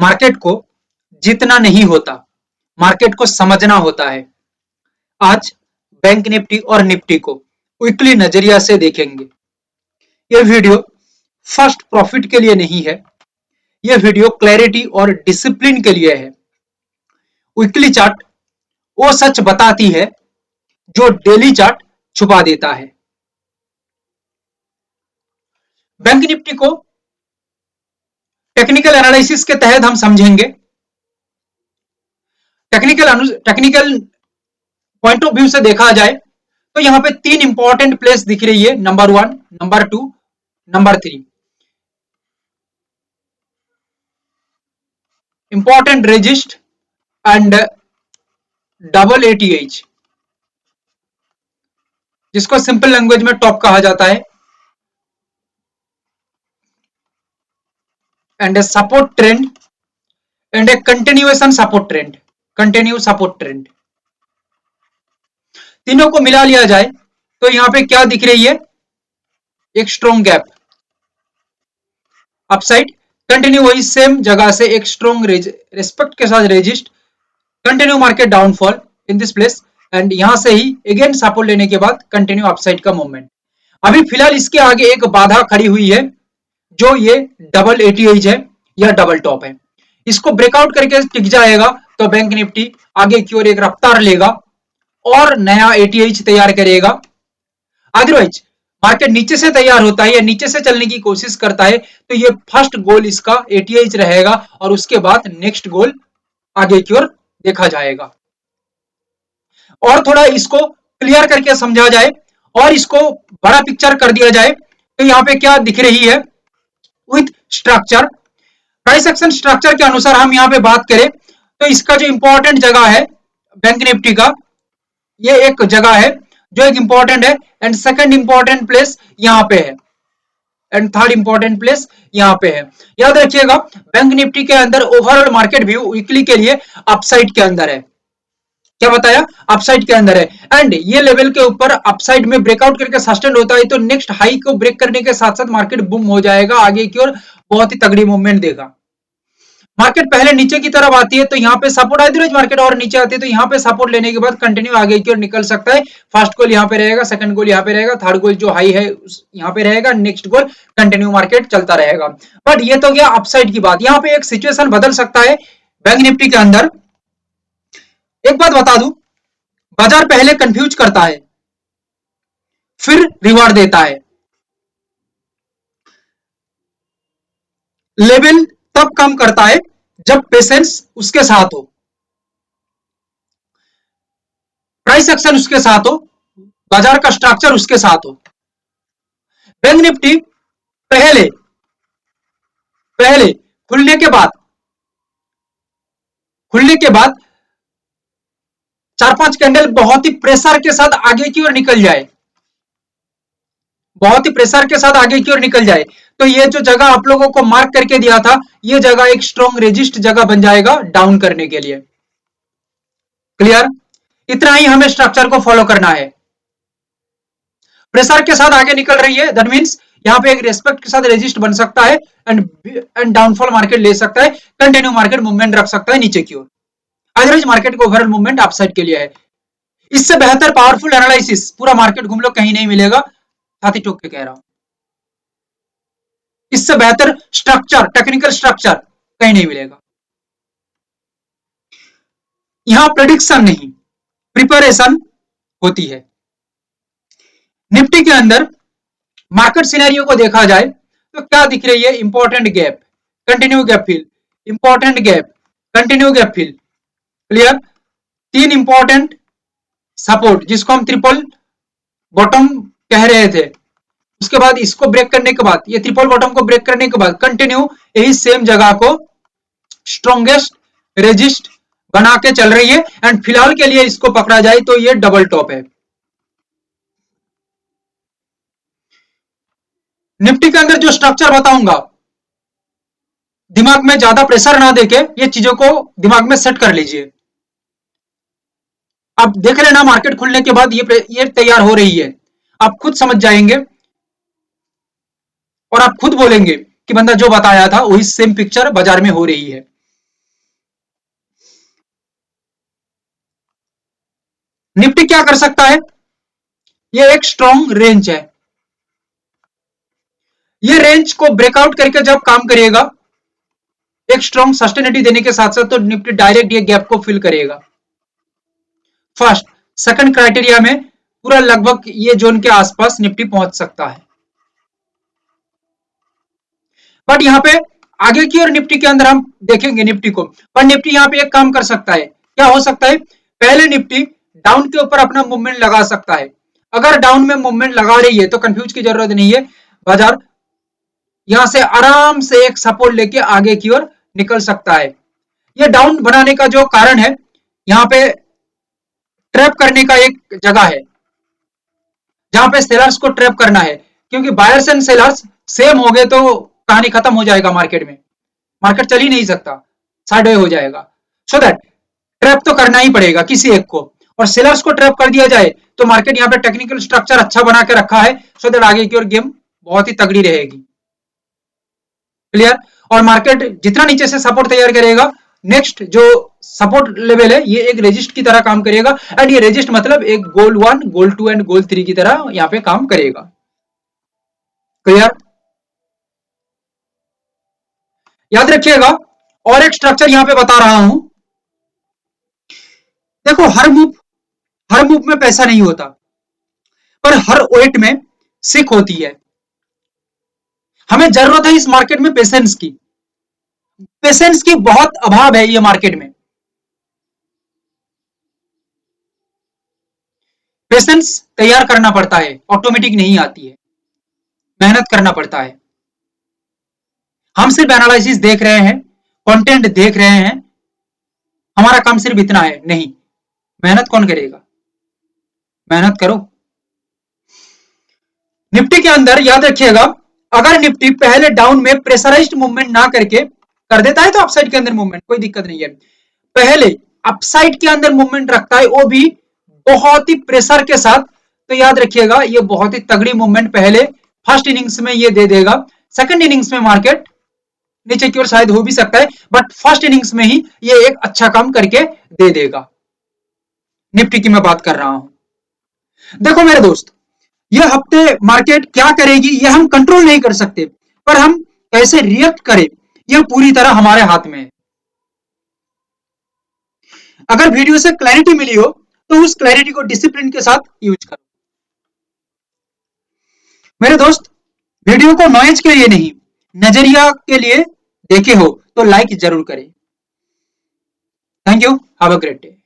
Market को जीतना नहीं होता, मार्केट को समझना होता है। आज बैंक निफ्टी और निफ्टी को वीकली नजरिया से देखेंगे। यह वीडियो फर्स्ट प्रॉफिट के लिए नहीं है, यह वीडियो क्लैरिटी और डिसिप्लिन के लिए है। वीकली चार्ट वो सच बताती है जो डेली चार्ट छुपा देता है। बैंक निफ्टी को टेक्निकल एनालिसिस के तहत हम समझेंगे। टेक्निकल पॉइंट ऑफ व्यू से देखा जाए तो यहां पे तीन इंपॉर्टेंट प्लेस दिख रही है, number 1, number 2, number 3। Important resist and double ATH, जिसको सिंपल लैंग्वेज में टॉप कहा जाता है, and a support trend and A continuation support trend, continue support trend. तीनों को मिला लिया जाए तो यहां पे क्या दिख रही है, एक स्ट्रॉन्ग गैप अपसाइड, कंटिन्यू वही सेम जगह से एक स्ट्रॉन्ग रिस्पेक्ट के साथ resist, continue market downfall in this place, and यहां से ही अगेन सपोर्ट लेने के बाद कंटिन्यू अपसाइड का मूवमेंट। अभी फिलहाल इसके आगे एक बाधा खड़ी हुई है जो ये डबल एटीएच है या डबल टॉप है। इसको ब्रेकआउट करके टिक जाएगा तो बैंक निफ्टी आगे की ओर एक रफ्तार लेगा और नया एटीएच तैयार करेगा। अदरवाइज मार्केट नीचे से तैयार होता है या नीचे से चलने की कोशिश करता है तो ये फर्स्ट गोल इसका एटीएच रहेगा और उसके बाद नेक्स्ट गोल आगे की ओर देखा जाएगा। और थोड़ा इसको क्लियर करके समझा जाए और इसको बड़ा पिक्चर कर दिया जाए तो यहाँ पे क्या दिख रही है, with structure, price action structure के अनुसार हम यहाँ पे बात करें तो इसका जो इंपॉर्टेंट जगह है बैंक निफ्टी का, ये एक जगह है जो एक इंपॉर्टेंट है, एंड सेकंड इंपॉर्टेंट प्लेस यहाँ पे है, एंड थर्ड इंपॉर्टेंट प्लेस यहाँ पे है। याद रखिएगा बैंक निफ्टी के अंदर ओवरऑल मार्केट व्यू वीकली के लिए अपसाइड के अंदर है। क्या बताया, अपसाइड के अंदर है, एंड ये लेवल के ऊपर अपसाइड में ब्रेकआउट करके सस्टेन होता है तो नेक्स्ट हाई को ब्रेक करने के साथ साथ मार्केट बूम हो जाएगा, आगे की ओर बहुत ही तगड़ी मूवमेंट देगा। मार्केट पहले नीचे की तरफ आती है तो यहाँ पे सपोर्ट, अदरवाइज मार्केट और नीचे आती है तो यहाँ पे सपोर्ट लेने के बाद कंटिन्यू आगे की ओर निकल सकता है। फर्स्ट गोल यहाँ पे रहेगा, सेकंड गोल यहाँ पे रहेगा, थर्ड गोल जो हाई है यहाँ पे रहेगा, नेक्स्ट गोल कंटिन्यू मार्केट चलता रहेगा। बट ये तो गया अपसाइड की बात। यहाँ पे एक सिचुएशन बदल सकता है बैंक निफ्टी के अंदर। एक बात बता दूं, बाजार पहले कंफ्यूज करता है फिर रिवार्ड देता है। लेवल तब कम करता है जब पेशेंस उसके साथ हो, प्राइस एक्शन उसके साथ हो, बाजार का स्ट्रक्चर उसके साथ हो। बैंक निफ्टी पहले पहले खुलने के बाद 4-5 कैंडल बहुत ही प्रेशर के साथ आगे की ओर निकल जाए, बहुत ही प्रेशर के साथ आगे की ओर निकल जाए तो ये जो जगह आप लोगों को मार्क करके दिया था, ये जगह एक स्ट्रॉन्ग रेजिस्ट जगह बन जाएगा डाउन करने के लिए। क्लियर, इतना ही हमें स्ट्रक्चर को फॉलो करना है। प्रेशर के साथ आगे निकल रही है, दैट मींस यहां पे एक रेस्पेक्ट के साथ रेजिस्ट बन सकता है एंड डाउनफॉल मार्केट ले सकता है, कंटिन्यू मार्केट मूवमेंट रख सकता है नीचे की ओर। अदरवाइज मार्केट को ओवरऑल मूवमेंट अपसाइड के लिए है। इससे बेहतर पावरफुल एनालिसिस पूरा मार्केट घूम लो कहीं नहीं मिलेगा, छाती ठोक के कह रहा हूं। इससे बेहतर स्ट्रक्चर, टेक्निकल स्ट्रक्चर कहीं नहीं मिलेगा। यहां प्रेडिक्शन नहीं, प्रिपरेशन होती है। निफ्टी के अंदर मार्केट सिनेरियो को देखा जाए तो क्या दिख रही है, important gap, continue gap fill, important gap, continue gap fill. Clear, तीन इंपॉर्टेंट सपोर्ट जिसको हम ट्रिपल बॉटम कह रहे थे, उसके बाद इसको ब्रेक करने के बाद, ये ट्रिपल बॉटम को ब्रेक करने के बाद कंटिन्यू यही सेम जगह को स्ट्रॉन्गेस्ट रेजिस्ट बना के चल रही है, एंड फिलहाल के लिए इसको पकड़ा जाए तो ये डबल टॉप है। निफ्टी के अंदर जो स्ट्रक्चर बताऊंगा, दिमाग में ज्यादा प्रेशर ना देके ये चीजों को दिमाग में सेट कर लीजिए। आप देख लेना मार्केट खुलने के बाद ये तैयार हो रही है, आप खुद समझ जाएंगे और आप खुद बोलेंगे कि बंदा जो बताया था वही सेम पिक्चर बाजार में हो रही है। निफ्टी क्या कर सकता है, ये एक स्ट्रॉन्ग रेंज है, ये रेंज को ब्रेकआउट करके जब काम करिएगा एक स्ट्रॉन्ग सस्टेनिटी देने के साथ साथ, तो निफ्टी डायरेक्ट ये गैप को फिल करेगा। फर्स्ट, सेकंड क्राइटेरिया में पूरा लगभग ये जोन के आसपास निफ्टी पहुंच सकता है, बट यहाँ पे आगे की और निफ्टी के अंदर हम देखेंगे निफ्टी को, पर निफ्टी यहाँ पे एक काम कर सकता है, क्या हो सकता है, पहले निफ्टी डाउन के ऊपर अपना मूवमेंट लगा सकता है। अगर डाउन में मूवमेंट लगा रही है तो कंफ्यूज की जरूरत नहीं है, बाजार यहां से आराम से एक सपोर्ट लेके आगे की ओर निकल सकता है। ये डाउन बनाने का जो कारण है, यहाँ पे ट्रैप करने का एक जगह है जहां पे सेलर्स को ट्रैप करना है, क्योंकि बायर्स एंड सेलर्स सेम हो गए तो कहानी खत्म हो जाएगा, मार्केट में मार्केट चल ही नहीं सकता, साइडवे हो जाएगा। सो दैट ट्रैप तो करना ही पड़ेगा किसी एक को, और सेलर्स को ट्रैप कर दिया जाए तो मार्केट यहाँ पे टेक्निकल स्ट्रक्चर अच्छा बना के रखा है, सो दैट आगे की ओर गेम बहुत ही तगड़ी रहेगी। क्लियर। और मार्केट जितना नीचे से सपोर्ट तैयार करेगा, नेक्स्ट जो सपोर्ट लेवल है ये एक रेजिस्ट की तरह काम करेगा, एंड ये रेजिस्ट मतलब एक गोल 1 गोल 2 एंड गोल 3 की तरह यहाँ पे काम करेगा। क्लियर। याद रखिएगा, और एक स्ट्रक्चर यहां पे बता रहा हूं, देखो हर मूव में पैसा नहीं होता, पर हर वेट में सीख होती है। हमें जरूरत है इस मार्केट में पेशेंस की, पेशेंस की बहुत अभाव है ये मार्केट में। पेशेंस तैयार करना पड़ता है, ऑटोमेटिक नहीं आती है, मेहनत करना पड़ता है। हम सिर्फ एनालिसिस देख रहे हैं, कंटेंट देख रहे हैं, हमारा काम सिर्फ इतना है नहीं, मेहनत कौन करेगा, मेहनत करो। निफ्टी के अंदर याद रखिएगा, अगर निफ्टी पहले डाउन में प्रेशराइज्ड मूवमेंट ना करके कर देता है तो अपसाइड के अंदर मूवमेंट कोई दिक्कत नहीं है, पहले अपसाइड के अंदर मूवमेंट रखता है वो भी बहुत ही प्रेशर के साथ, तो याद रखिएगा ये बहुत ही तगड़ी मूवमेंट पहले फर्स्ट इनिंग्स में ये दे देगा। सेकंड इनिंग्स में मार्केट नीचे की ओर शायद हो भी सकता है, बट फर्स्ट इनिंग्स में ही ये एक अच्छा काम करके दे देगा। निफ्टी की मैं बात कर रहा हूं। देखो मेरे दोस्त, ये हफ्ते मार्केट क्या करेगी ये हम कंट्रोल नहीं कर सकते, पर हम कैसे रिएक्ट करें ये पूरी तरह हमारे हाथ में है। अगर वीडियो से क्लैरिटी मिली हो तो उस क्लैरिटी को डिसिप्लिन के साथ यूज करो। मेरे दोस्त, वीडियो को नॉइज के लिए नहीं, नजरिया के लिए देखे हो तो लाइक जरूर करें। Thank you, have a great day.